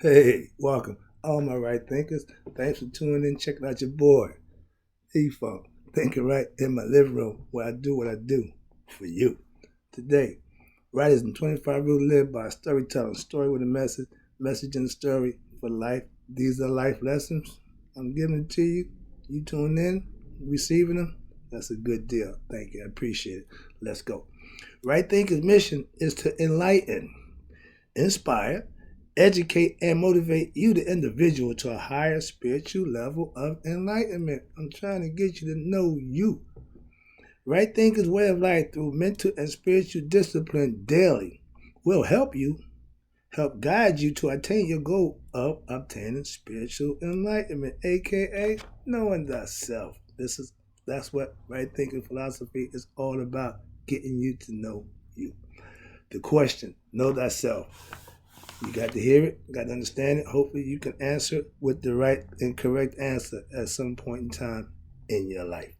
Hey, welcome, all my right thinkers. Thanks for tuning in, checking out your boy, E-Funk, thinking right in my living room where I do what I do for you. Today, writers in 25 Rules live by storytelling, story with a message, message in the story for life. These are life lessons. I'm giving it to you. You tune in, receiving them. That's a good deal. Thank you. I appreciate it. Let's go. Right Thinkers' mission is to enlighten, inspire, educate, and motivate you, the individual, to a higher spiritual level of enlightenment. I'm trying to get you to know you. Right Thinkers' way of life through mental and spiritual discipline daily will help guide you to attain your goal of obtaining spiritual enlightenment, aka knowing thyself. That's what right thinking philosophy is all about, getting you to know you. The question, know thyself. You got to hear it, got to understand it. Hopefully, you can answer it with the right and correct answer at some point in time in your life.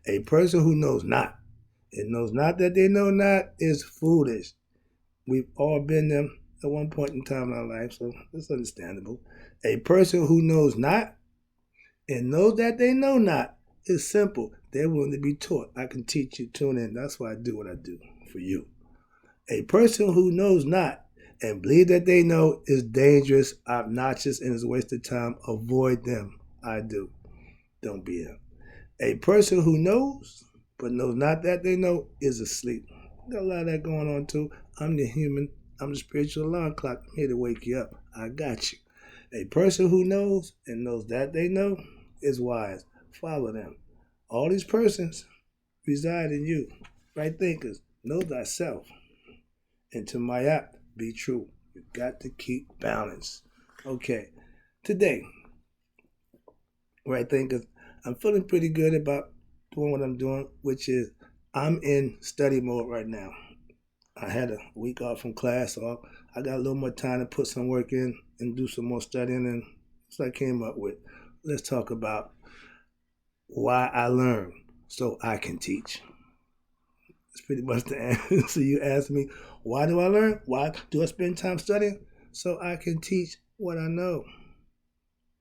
A person who knows not and knows not that they know not is foolish. We've all been there at one point in time in our life, so it's understandable. A person who knows not and knows that they know not is simple. They're willing to be taught. I can teach you. Tune in. That's why I do what I do for you. A person who knows not and believe that they know is dangerous, obnoxious, and is a waste of time. Avoid them. I do. Don't be them. A person who knows but knows not that they know is asleep. Got a lot of that going on too. I'm the human. I'm the spiritual alarm clock. I'm here to wake you up. I got you. A person who knows and knows that they know is wise. Follow them. All these persons reside in you. Right thinkers. Know thyself. And to my app, be true. You've got to keep balance. Okay. Today, right thinkers, I'm feeling pretty good about doing what I'm doing, which is I'm in study mode right now. I had a week off from class, so I got a little more time to put some work in and do some more studying, and that's what I came up with. Let's talk about why I learn so I can teach. That's pretty much the answer. So you ask me, why do I learn? Why do I spend time studying? So I can teach what I know.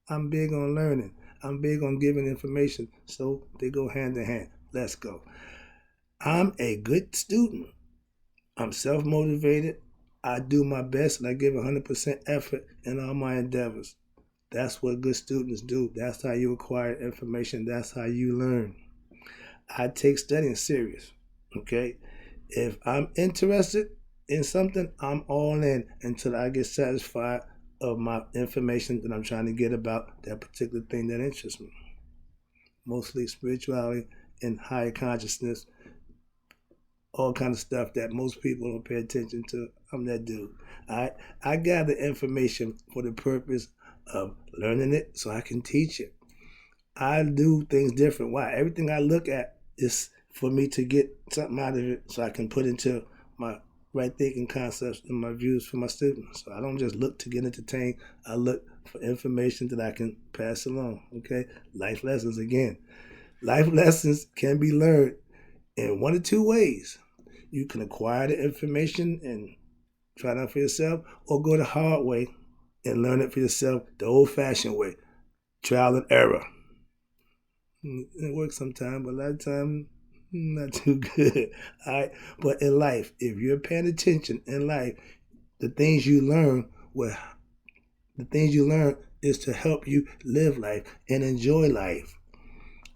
I'm big on learning. I'm big on giving information, so they go hand in hand. Let's go. I'm a good student. I'm self-motivated. I do my best and I give 100% effort in all my endeavors. That's what good students do. That's how you acquire information. That's how you learn. I take studying serious. Okay? If I'm interested in something, I'm all in until I get satisfied of my information that I'm trying to get about that particular thing that interests me. Mostly spirituality and higher consciousness, all kind of stuff that most people don't pay attention to. I'm that dude. I gather information for the purpose of learning it so I can teach it. I do things different. Why? Everything I look at is for me to get something out of it so I can put into my right thinking concepts and my views for my students. So I don't just look to get entertained. I look for information that I can pass along. Okay? Life lessons again. Life lessons can be learned in one of two ways. You can acquire the information and try it out for yourself, or go the hard way and learn it for yourself the old fashioned way. Trial and error. It works sometimes, but a lot of times not too good. All right. But in life, if you're paying attention in life, the things you learn is to help you live life and enjoy life.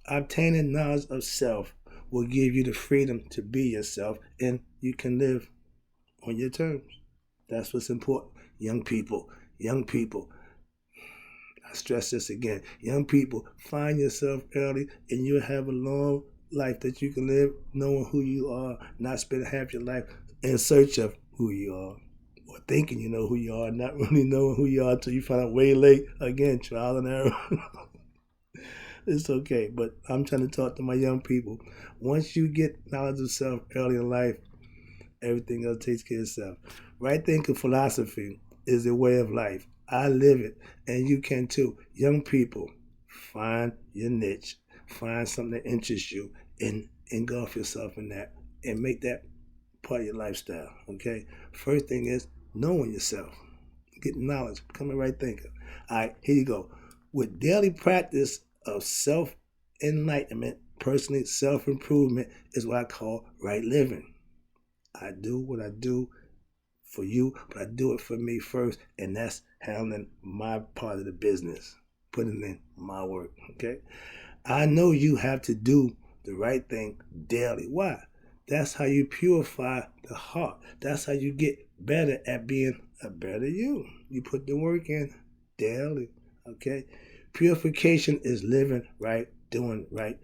Obtaining knowledge of self will give you the freedom to be yourself, and you can live on your terms. That's what's important. Young people, I stress this again. Young people, find yourself early and you'll have a long life that you can live knowing who you are, not spend half your life in search of who you are or thinking you know who you are, not really knowing who you are until you find out way late. Again, trial and error. It's okay, but I'm trying to talk to my young people. Once you get knowledge of self early in life, everything else takes care of itself. Right thinking philosophy is a way of life. I live it, and you can too. Young people, find your niche, find something that interests you, and engulf yourself in that, and make that part of your lifestyle. Okay. First thing is knowing yourself. get knowledge, become a right thinker. All right, here you go. With daily practice of self-enlightenment, personally self-improvement is what I call right living. I do what I do for you, but I do it for me first, and that's handling my part of the business, putting in my work, okay? I know you have to do the right thing daily. Why? That's how you purify the heart. That's how you get better at being a better you. You put the work in daily, okay? Purification is living right, doing right,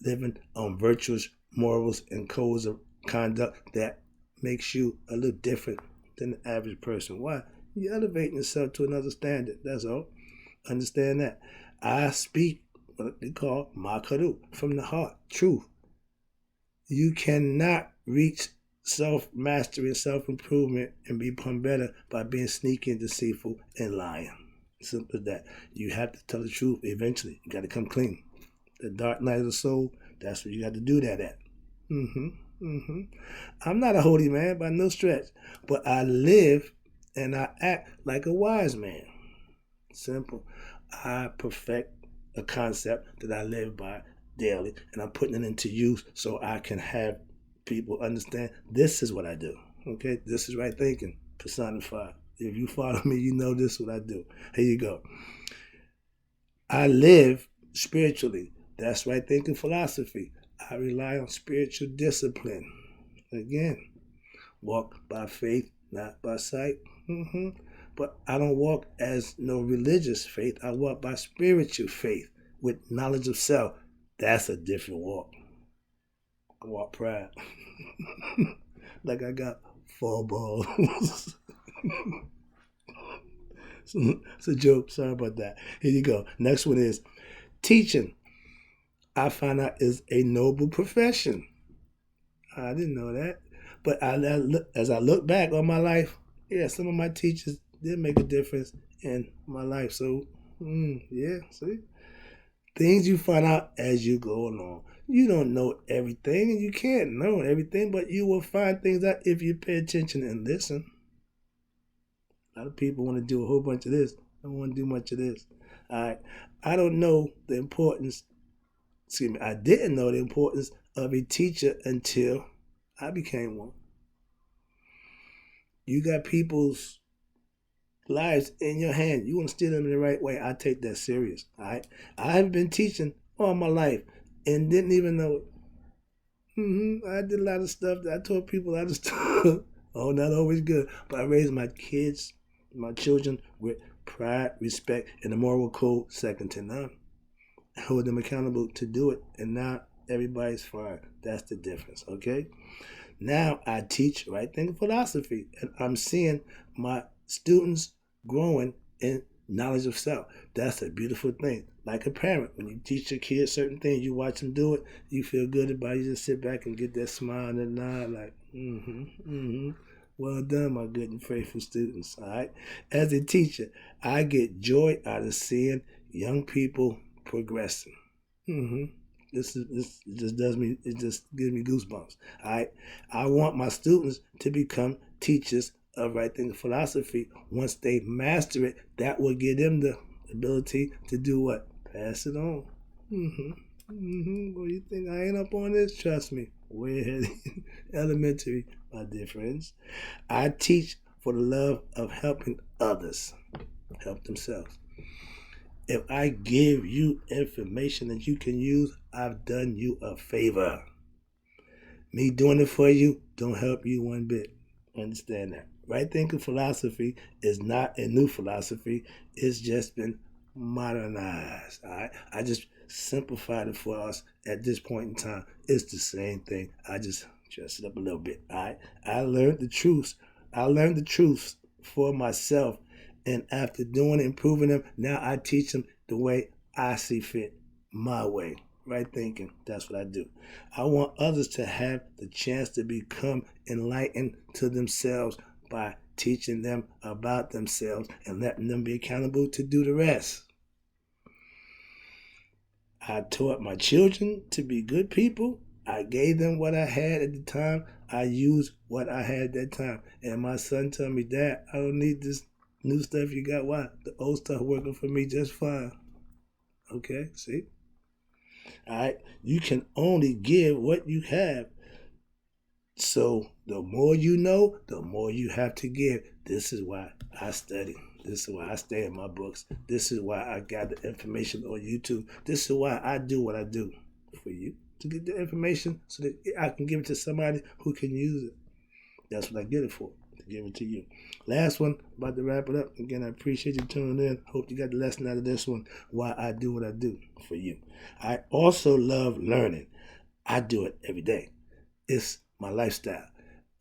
living on virtuous morals and codes of conduct that makes you a little different than the average person. Why? You're elevating yourself to another standard. That's all. Understand that. I speak what they call makaru, from the heart, truth. You cannot reach self-mastery and self-improvement and become better by being sneaky and deceitful and lying. Simple as that. You have to tell the truth eventually. You got to come clean. The dark night of the soul, that's what you got to do that at. I'm not a holy man by no stretch, but I live and I act like a wise man. Simple. I perfect a concept that I live by daily, and I'm putting it into use so I can have people understand this is what I do. Okay, this is right thinking personified. If you follow me, you know this is what I do. Here you go. I live spiritually. That's right thinking philosophy. I rely on spiritual discipline. Again, walk by faith, not by sight. But I don't walk as no religious faith. I walk by spiritual faith with knowledge of self. That's a different walk. I walk proud. Like I got 4 balls. It's a joke. Sorry about that. Here you go. Next one is teaching. I find out is a noble profession. I didn't know that. But as I look back on my life, yeah, some of my teachers did make a difference in my life. So, yeah, see? Things you find out as you go along. You don't know everything, and you can't know everything, but you will find things out if you pay attention and listen. A lot of people want to do a whole bunch of this. Don't want to do much of this. All right. I don't know the importance, I didn't know the importance of a teacher until I became one. You got people's lives in your hand. You want to steer them in the right way. I take that serious. All right. I've been teaching all my life and didn't even know it. I did a lot of stuff that I taught people a lot of stuff. Oh, not always good. But I raised my kids, my children, with pride, respect, and a moral code second to none. I hold them accountable to do it, and now everybody's fine. That's the difference, okay? Now I teach right thinking philosophy, and I'm seeing my students growing in knowledge of self. That's a beautiful thing. Like a parent, when you teach your kids certain things, you watch them do it, you feel good about it. You just sit back and get that smile and that nod like, well done, my good and faithful students, all right? As a teacher, I get joy out of seeing young people progressing. This just gives me goosebumps. All right, I want my students to become teachers of right thinking philosophy. Once they master it, that will give them the ability to do what? Pass it on. Well, you think I ain't up on this? Trust me, way ahead. Elementary, my dear friends. I teach for the love of helping others help themselves. If I give you information that you can use, I've done you a favor. Me doing it for you don't help you one bit. Understand that. Right thinking philosophy is not a new philosophy. It's just been modernized. All right? I just simplified it for us at this point in time. It's the same thing. I just dressed it up a little bit. All right? I learned the truths. I learned the truths for myself. And after doing it and proving them, now I teach them the way I see fit, my way. Right thinking, that's what I do. I want others to have the chance to become enlightened to themselves by teaching them about themselves and letting them be accountable to do the rest. I taught my children to be good people. I gave them what I had at the time. I used what I had at that time. And my son told me, Dad, I don't need this New stuff you got, why? The old stuff working for me just fine. Okay, see? All right, you can only give what you have. So the more you know, the more you have to give. This is why I study. This is why I stay in my books. This is why I gather information on YouTube. This is why I do what I do for you, to get the information so that I can give it to somebody who can use it. That's what I get it for, to give it to you. Last one, about to wrap it up. Again, I appreciate you tuning in. Hope you got the lesson out of this one, why I do what I do for you. I also love learning. I do it every day. It's my lifestyle.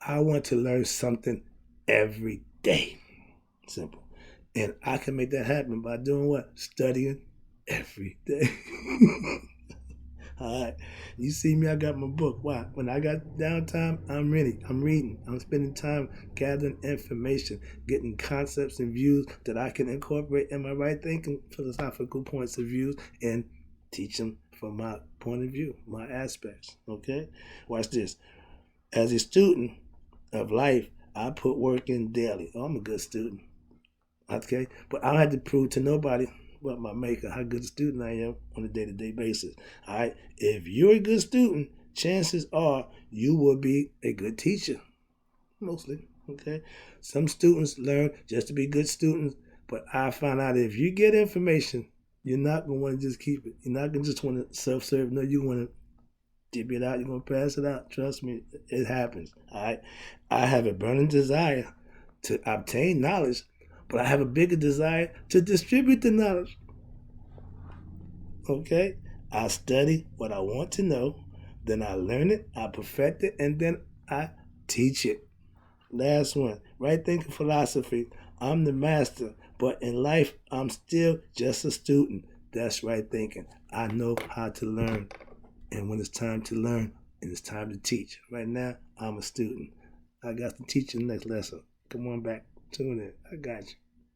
I want to learn something every day. Simple. And I can make that happen by doing what? Studying every day. All right. You see me, I got my book. Why? When I got downtime, I'm reading. I'm spending time gathering information, getting concepts and views that I can incorporate in my right thinking, philosophical points of view, and teach them from my point of view, my aspects. Okay? Watch this. As a student of life, I put work in daily. Oh, I'm a good student. Okay? But I don't have to prove to nobody but my maker how good a student I am on a day-to-day basis. All right? If you're a good student, chances are you will be a good teacher. Mostly. Okay? Some students learn just to be good students, but I found out if you get information, you're not going to want to just keep it. You're not going to just want to self-serve. No, you want to dip it out. You're going to pass it out. Trust me, it happens. All right? I have a burning desire to obtain knowledge, but I have a bigger desire to distribute the knowledge. Okay? I study what I want to know, then I learn it, I perfect it, and then I teach it. Last one, right thinking philosophy. I'm the master, but in life, I'm still just a student. That's right thinking. I know how to learn, and when it's time to learn, and it's time to teach. Right now, I'm a student. I got to teach you the next lesson. Come on back. Tune in. I got you.